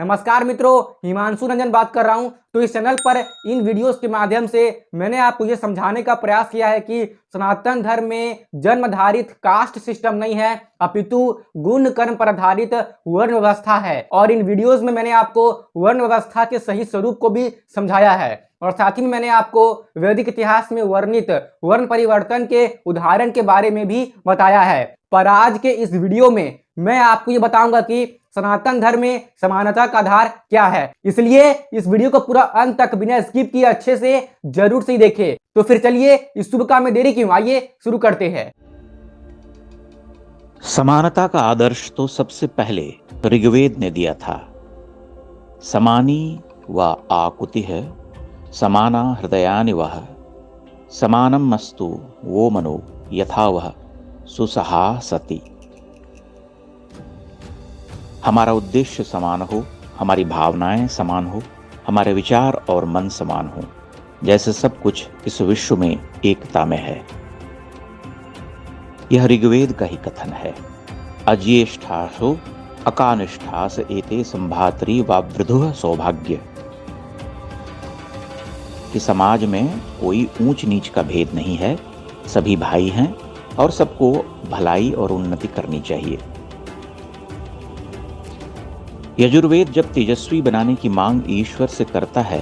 नमस्कार मित्रों, हिमांशु रंजन बात कर रहा हूं। तो इस चैनल पर इन वीडियोस के माध्यम से मैंने आपको ये समझाने का प्रयास किया है कि सनातन धर्म में जन्मधारित कास्ट सिस्टम नहीं है, अपितु गुण कर्म पर आधारित वर्ण व्यवस्था है। और इन वीडियोस में मैंने आपको वर्ण व्यवस्था के सही स्वरूप को भी समझाया है और साथ ही में मैंने आपको वैदिक इतिहास में वर्णित वर्ण परिवर्तन के उदाहरण के बारे में भी बताया है। पर आज के इस वीडियो में मैं आपको ये बताऊंगा कि सनातन धर्म में समानता का आधार क्या है। इसलिए इस वीडियो को पूरा अंत तक बिना स्किप किए अच्छे से जरूर से देखें। तो फिर चलिए इस शुभ काम में देरी क्यों, आइए शुरू करते हैं। समानता का आदर्श तो सबसे पहले ऋग्वेद ने दिया था। समानी व आकुतिः समाना हृदयानि वः समानम मस्तु वो मनो यथा वह सुसहा सति। हमारा उद्देश्य समान हो, हमारी भावनाएं समान हो, हमारे विचार और मन समान हो, जैसे सब कुछ इस विश्व में एकता में है। यह ऋग्वेद का ही कथन है। अज्येष्ठासो अकानिष्ठास एते संभातरी व वृद्धुः सौभाग्य, कि समाज में कोई ऊंच नीच का भेद नहीं है, सभी भाई हैं और सबको भलाई और उन्नति करनी चाहिए। यजुर्वेद जब तेजस्वी बनाने की मांग ईश्वर से करता है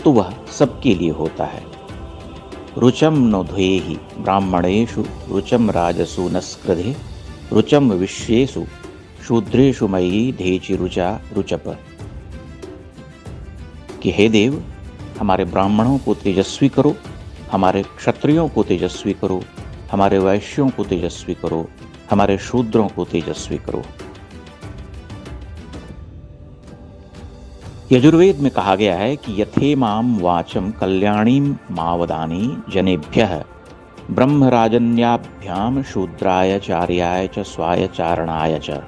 तो वह सबके लिए होता है। रुचम नोध्वेहि ब्राह्मणेषु रुचम राजसु नस्कृधे रुचम विश्वेषु शूद्रेषु मयि धेचि रुचा रुचप, कि हे देव, हमारे ब्राह्मणों को तेजस्वी करो, हमारे क्षत्रियों को तेजस्वी करो, हमारे वैश्यों को तेजस्वी करो, हमारे शूद्रों को तेजस्वी करो। यजुर्वेद में कहा गया है कि यथे माम वाचम कल्याणीम मावदानी जनेभ्यः ब्रह्मराजन्याभ्याम शूद्राय चार्याय च स्वाय चारणाय च,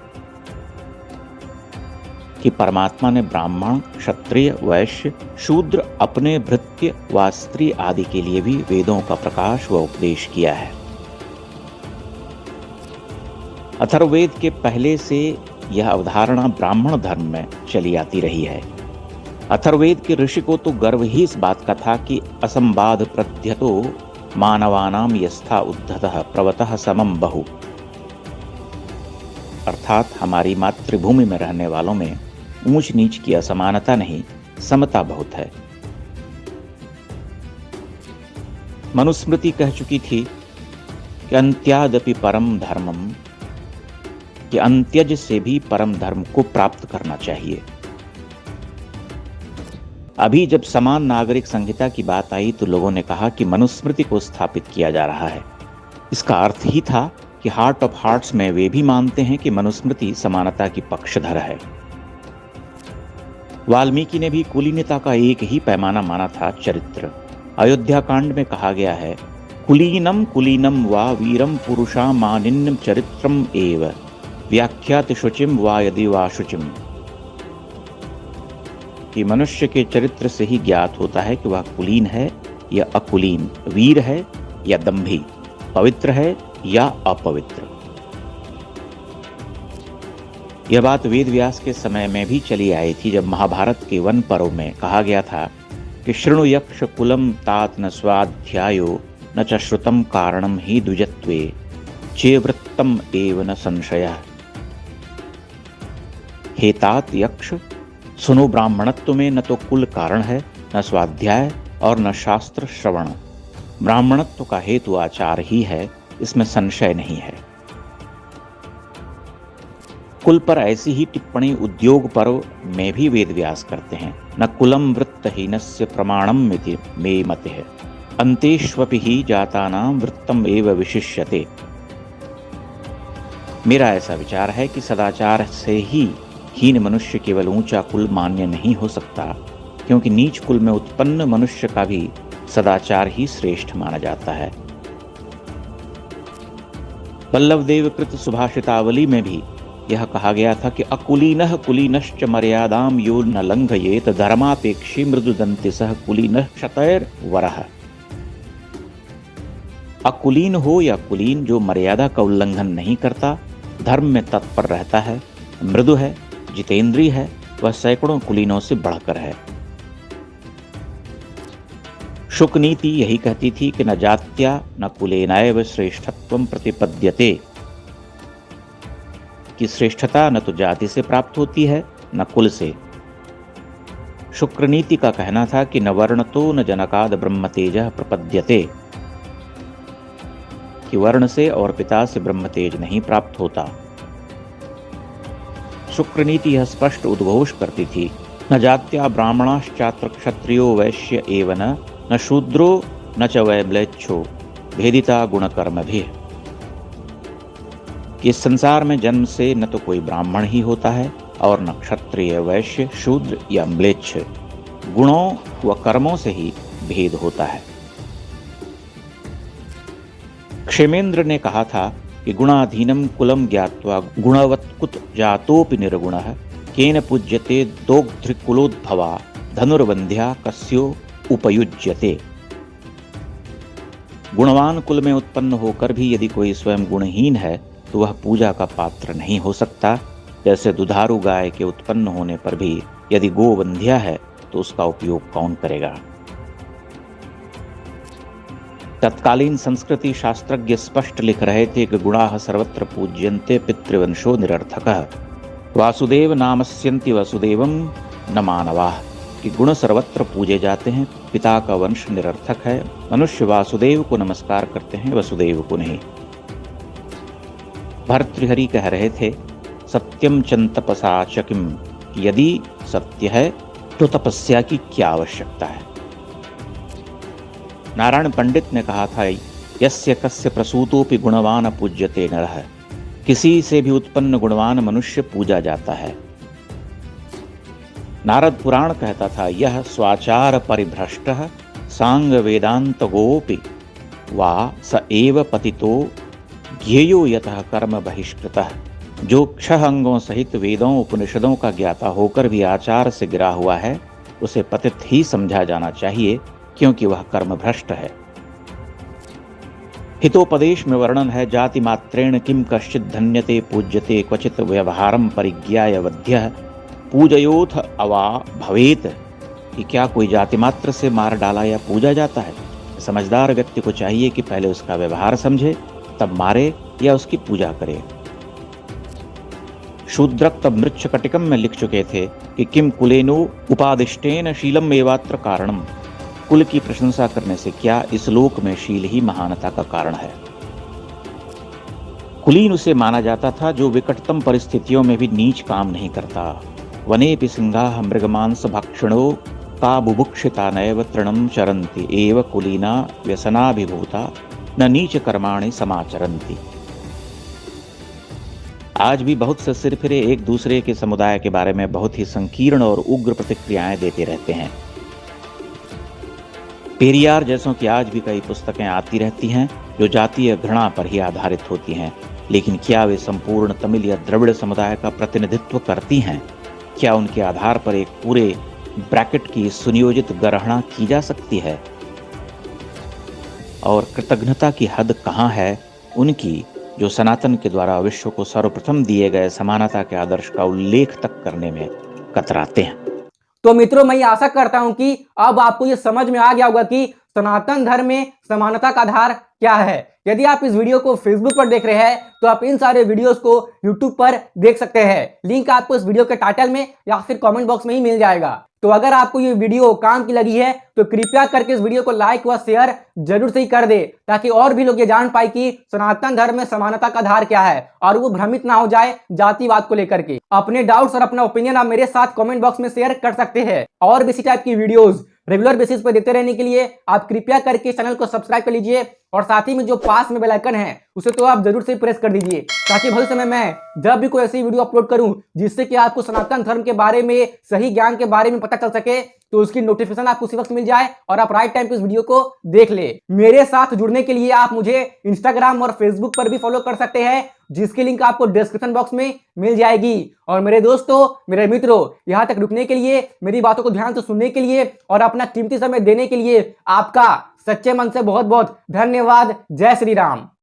कि परमात्मा ने ब्राह्मण, क्षत्रिय, वैश्य, शूद्र, अपने भृत्य व स्त्री आदि के लिए भी वेदों का प्रकाश व उपदेश किया है। अथर्ववेद के पहले से यह अवधारणा ब्राह्मण धर्म में चली आती रही है। अथर्ववेद के ऋषि को तो गर्व ही इस बात का था कि असंबाध प्रध्यतो मानवानाम यस्था उद्धतः प्रवतः समम बहु, अर्थात हमारी मातृभूमि में रहने वालों में ऊंच नीच की असमानता नहीं, समता बहुत है। मनुस्मृति कह चुकी थी कि अंत्यादपि परम धर्मम, कि अंत्यज से भी परम धर्म को प्राप्त करना चाहिए। अभी जब समान नागरिक संहिता की बात आई तो लोगों ने कहा कि मनुस्मृति को स्थापित किया जा रहा है। इसका अर्थ ही था कि हार्ट ऑफ हार्ट्स में वे भी मानते हैं कि मनुस्मृति समानता की पक्षधर है। वाल्मीकि ने भी कुलीनता का एक ही पैमाना माना था, चरित्र। अयोध्या कांड में कहा गया है, कुलीनम कुलीनम वा वीरम पुरुषा मानिन्यम चरित्रम एव व्याख्यात शुचिम वा यदि वा शुचिम, कि मनुष्य के चरित्र से ही ज्ञात होता है कि वह कुलीन है या अकुलीन, वीर है या दंभी, पवित्र है या अपवित्र। यह बात वेद व्यास के समय में भी चली आई थी, जब महाभारत के वन पर्व में कहा गया था कि शृणु यक्ष कुलम तात न स्वाध्यायो न च श्रुतम कारणम ही द्विजत्वे चेवृत्तम एव न संशयः, हे तात यक्ष, सुनो, ब्राह्मणत्व में न तो कुल कारण है, न स्वाध्याय और न शास्त्र श्रवण। ब्राह्मणत्व का हेतु आचार ही है, इसमें संशय नहीं है। कुल पर ऐसी ही टिप्पणी उद्योग पर्व में भी वेद व्यास करते हैं। न कुलम वृत्तहीनस्य प्रमाणम मिति मे मतिः अंतेष्वपि ही जातानां वृत्तम एव विशिष्यते। मेरा ऐसा विचार है कि सदाचार से ही हीन मनुष्य केवल ऊंचा कुल मान्य नहीं हो सकता, क्योंकि नीच कुल में उत्पन्न मनुष्य का भी सदाचार ही श्रेष्ठ माना जाता है। बल्लभदेव कृत सुभाषितावली में भी यह कहा गया था कि अकुलीनः कुलीनश्च मर्यादाम यो न लंघयेत धर्मापेक्षी मृदुदंतिसः कुलीनः क्षतैर्वरः, अकुलीन हो या कुलीन, जो मर्यादा का उल्लंघन नहीं करता, धर्म में तत्पर रहता है, मृदु है, जितेंद्रीय है, वह सैकड़ों कुलीनों से बढ़कर है। शुक नीति यही कहती थी कि न जात्या न कुलेनैव श्रेष्ठत्वं प्रतिपद्यते, कि श्रेष्ठता न तो जाति से प्राप्त होती है न कुल से। शुक्र नीति का कहना था कि न वर्णतो न जनकाद ब्रह्म तेजः प्रपद्यते, कि वर्ण से और पिता से ब्रह्म तेज नहीं प्राप्त होता। शुक्र नीति यह स्पष्ट उद्घोष करती थी, न जात्या ब्राह्मणाश्चात्र क्षत्रियो वैश्य एव न शूद्रो न च वै म्लेच्छो भेदिता गुणकर्म भी। कि इस संसार में जन्म से न तो कोई ब्राह्मण ही होता है और न क्षत्रिय वैश्य शूद्र या म्लेच्छ, गुणों व कर्मों से ही भेद होता है। क्षेमेंद्र ने कहा था कि गुणाधीनम कुलम ज्ञात्वा गुणवत्कुत जातोपि निर्गुणः केन पूज्यते दोग्ध्रिकुलोद्भवा धनुर्वंध्या कस्यो उपयुज्यते। गुणवान कुल में उत्पन्न होकर भी यदि कोई स्वयं गुणहीन है तो वह पूजा का पात्र नहीं हो सकता। जैसे दुधारू गाय के उत्पन्न होने पर भी यदि गोवंध्या है तो उसका उपयोग कौन करेगा। तत्कालीन संस्कृति शास्त्रज्ञ स्पष्ट लिख रहे थे कि गुणाः सर्वत्र पूज्यन्ते पितृवंशो निरर्थकः वासुदेव नामस्यन्ति वसुदेवं न मानवाः, कि गुण सर्वत्र पूजे जाते हैं, पिता का वंश निरर्थक है। मनुष्य वासुदेव को नमस्कार करते हैं, वसुदेव को नहीं। भर्तृहरि कह रहे थे, सत्यम चन तपसा च किम, यदि सत्य है तो तपस्या की क्या आवश्यकता है। नारायण पंडित ने कहा था, यस्य कस्य प्रसूतोपि गुणवान पूज्यते नरः, किसी से भी उत्पन्न गुणवान मनुष्य पूजा जाता है। नारद पुराण कहता था, यह स्वाचार परिभ्रष्टः सांग वेदांत गोपि वा स एव पतितो ज्ञेयो यतः कर्म बहिष्कृतः। जो क्षह अंगों सहित वेदों उपनिषदों का ज्ञाता होकर भी आचार से गिरा हुआ है, उसे पतित ही समझा जाना चाहिए, क्योंकि वह कर्म भ्रष्ट है। हितोपदेश में वर्णन है, जाति मात्रेण किम कश्चित धन्यते पूज्यते क्वचित व्यवहारम परिज्ञाय वध्यः पूजयोथ अवा भवेत, कि क्या कोई जाति मात्र से मार डाला या पूजा जाता है। समझदार व्यक्ति को चाहिए कि पहले उसका व्यवहार समझे, तब मारे या उसकी पूजा करे। शूद्रक तब मृच्छकटिकम में लिख चुके थे कि किम कुलेनो उपादिष्टेन शीलम एवात्र कारणम, कुल की प्रशंसा करने से क्या, इस लोक में शील ही महानता का कारण है। कुलीन उसे माना जाता था जो विकटतम परिस्थितियों में भी नीच काम नहीं करता। वनेपि सिंहाः मृगमांस भक्षणो का बुभुक्षिता नैव तृणं चरन्ति एव कुलीना व्यसनाभिभूता न नीच कर्माणि समाचरन्ति। आज भी बहुत से सिरफिरे एक दूसरे के समुदाय के बारे में बहुत ही संकीर्ण और उग्र प्रतिक्रियाएं देते रहते हैं। पेरियार जैसों की आज भी कई पुस्तकें आती रहती हैं जो जातीय घृणा पर ही आधारित होती हैं, लेकिन क्या वे संपूर्ण तमिल या द्रविड़ समुदाय का प्रतिनिधित्व करती हैं? क्या उनके आधार पर एक पूरे ब्रैकेट की सुनियोजित गणना की जा सकती है? और कृतज्ञता की हद कहाँ है उनकी जो सनातन के द्वारा विश्व को सर्वप्रथम दिए गए समानता के आदर्श का उल्लेख तक करने में कतराते हैं। तो मित्रों, मैं आशा करता हूं कि अब आपको ये समझ में आ गया होगा कि सनातन धर्म में समानता का आधार क्या है। यदि आप इस वीडियो को फेसबुक पर देख रहे हैं तो आप इन सारे वीडियोस को यूट्यूब पर देख सकते हैं। लिंक आपको इस वीडियो के टाइटल में या फिर कमेंट बॉक्स में ही मिल जाएगा। तो अगर आपको ये वीडियो काम की लगी है तो कृपया करके इस वीडियो को लाइक व शेयर जरूर से ही कर दे, ताकि और भी लोग ये जान पाए कि सनातन धर्म में समानता का आधार क्या है और वो भ्रमित ना हो जाए जातिवाद को लेकर के। अपने डाउट्स और अपना ओपिनियन आप मेरे साथ कमेंट बॉक्स में शेयर कर सकते हैं। और भी इसी टाइप की वीडियोस रेगुलर बेसिस पर देखते रहने के लिए आप कृपया करके चैनल को सब्सक्राइब कर लीजिए और साथ ही में जो पास में बेल आइकन है उसे तो आप जरूर से प्रेस कर दीजिए, ताकि भविष्य में मैं जब भी कोई ऐसी वीडियो अपलोड करूं जिससे कि आपको सनातन धर्म के बारे में, सही ज्ञान के बारे में पता चल सके, तो उसकी नोटिफिकेशन आपको उसी वक्त मिल जाए और आप राइट टाइम पे इस वीडियो को देख ले। मेरे साथ जुड़ने के लिए आप मुझे इंस्टाग्राम और फेसबुक पर भी फॉलो कर सकते हैं, जिसकी लिंक आपको डिस्क्रिप्शन बॉक्स में मिल जाएगी। और मेरे दोस्तों, मेरे मित्रों, यहाँ तक रुकने के लिए, मेरी बातों को ध्यान से सुनने के लिए और अपना कीमती समय देने के लिए आपका सच्चे मन से बहुत बहुत धन्यवाद। जय श्री राम।